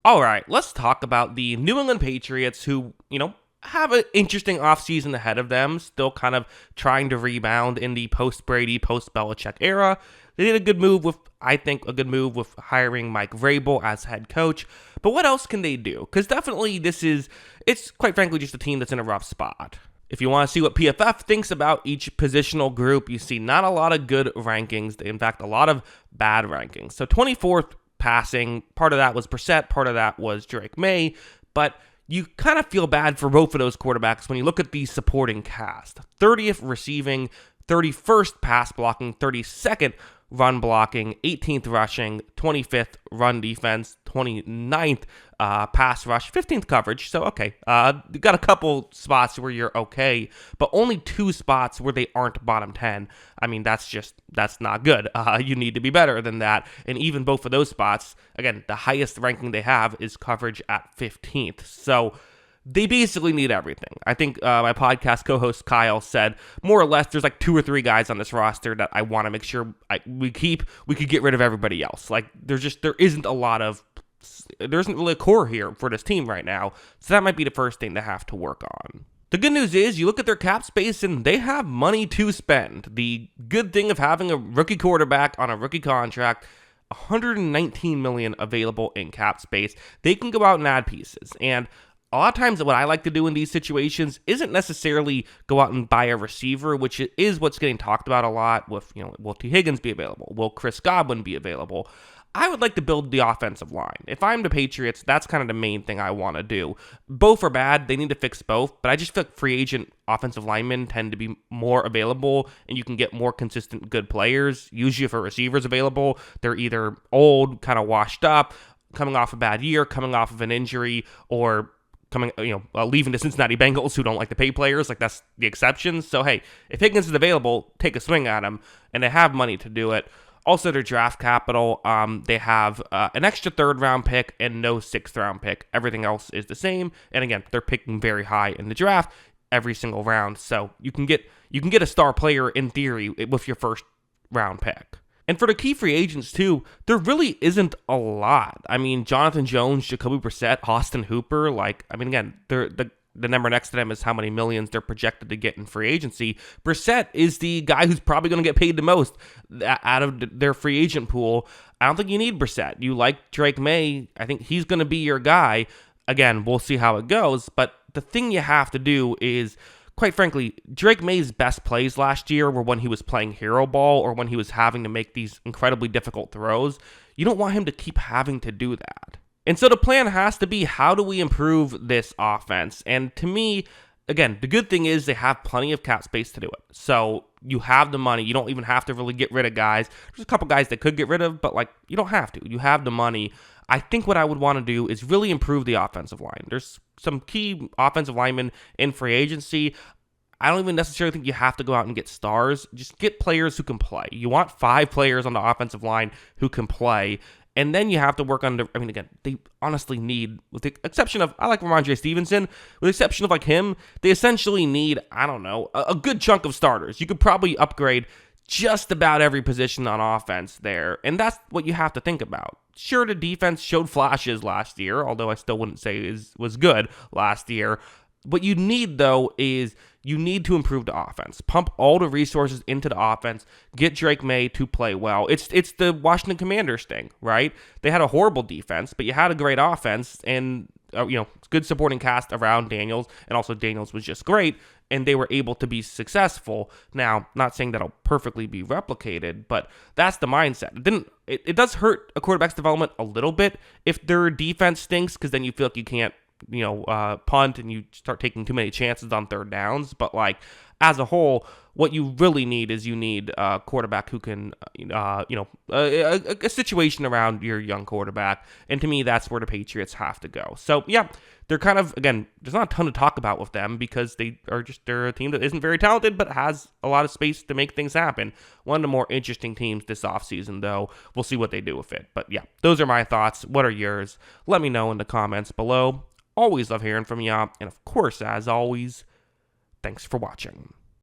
All right, let's talk about the New England Patriots who, have an interesting offseason ahead of them, still kind of trying to rebound in the post-Brady, post-Belichick era. They did a good move with hiring Mike Vrabel as head coach. But what else can they do? Because definitely it's quite frankly just a team that's in a rough spot. If you want to see what PFF thinks about each positional group, you see not a lot of good rankings. In fact, a lot of bad rankings. So 24th passing, part of that was Brissett, part of that was Drake May, but you kind of feel bad for both of those quarterbacks when you look at the supporting cast. 30th receiving, 31st pass blocking, 32nd run blocking, 18th rushing, 25th run defense, 29th pass rush, 15th coverage. So, okay, you got a couple spots where you're okay, but only 2 spots where they aren't bottom 10. I mean, that's not good. You need to be better than that. And even both of those spots, again, the highest ranking they have is coverage at 15th. So, they basically need everything. I think my podcast co-host Kyle said more or less there's like 2 or 3 guys on this roster that I want to make sure we could get rid of everybody else. Like there isn't really a core here for this team right now. So that might be the first thing to have to work on. The good news is you look at their cap space and they have money to spend. The good thing of having a rookie quarterback on a rookie contract, $119 million available in cap space. They can go out and add pieces. And a lot of times what I like to do in these situations isn't necessarily go out and buy a receiver, which is what's getting talked about a lot with, will T. Higgins be available? Will Chris Godwin be available? I would like to build the offensive line. If I'm the Patriots, that's kind of the main thing I want to do. Both are bad. They need to fix both, but I just feel like free agent offensive linemen tend to be more available and you can get more consistent good players. Usually if a receiver's available, they're either old, kind of washed up, coming off a bad year, coming off of an injury, or leaving the Cincinnati Bengals who don't like to pay players. Like that's the exception. So, hey, if Higgins is available, take a swing at him, and they have money to do it. Also, their draft capital, they have an extra 3rd round pick and no 6th round pick. Everything else is the same. And again, they're picking very high in the draft every single round. So you can get a star player in theory with your 1st round pick. And for the key free agents, too, there really isn't a lot. I mean, Jonathan Jones, Jacoby Brissett, Austin Hooper, again, the number next to them is how many millions they're projected to get in free agency. Brissett is the guy who's probably going to get paid the most out of their free agent pool. I don't think you need Brissett. You like Drake May. I think he's going to be your guy. Again, we'll see how it goes. But the thing you have to do is, quite frankly, Drake May's best plays last year were when he was playing hero ball or when he was having to make these incredibly difficult throws. You don't want him to keep having to do that. And so the plan has to be, how do we improve this offense? And to me, again, the good thing is they have plenty of cap space to do it. So you have the money. You don't even have to really get rid of guys. There's a couple guys that could get rid of, but you don't have to. You have the money. I think what I would want to do is really improve the offensive line. There's some key offensive linemen in free agency. I don't even necessarily think you have to go out and get stars. Just get players who can play. You want 5 players on the offensive line who can play. And then you have to work on again, they honestly need, with the exception of, I like Ramondre Stevenson, with the exception of him, they essentially need, a good chunk of starters. You could probably upgrade just about every position on offense there. And that's what you have to think about. Sure, the defense showed flashes last year, although I still wouldn't say was good last year. What you need, though, is you need to improve the offense. Pump all the resources into the offense. Get Drake May to play well. It's the Washington Commanders thing, right? They had a horrible defense, but you had a great offense and good supporting cast around Daniels, and also Daniels was just great, and they were able to be successful. Now, not saying that'll perfectly be replicated, but that's the mindset. It does hurt a quarterback's development a little bit if their defense stinks, because then you feel like you can't punt and you start taking too many chances on 3rd downs. But as a whole, what you really need is a quarterback who can, a situation around your young quarterback. And to me, that's where the Patriots have to go. So, yeah, they're kind of, again, there's not a ton to talk about with them because they're a team that isn't very talented but has a lot of space to make things happen. One of the more interesting teams this offseason, though. We'll see what they do with it. But, yeah, those are my thoughts. What are yours? Let me know in the comments below. Always love hearing from y'all. And, of course, as always, thanks for watching.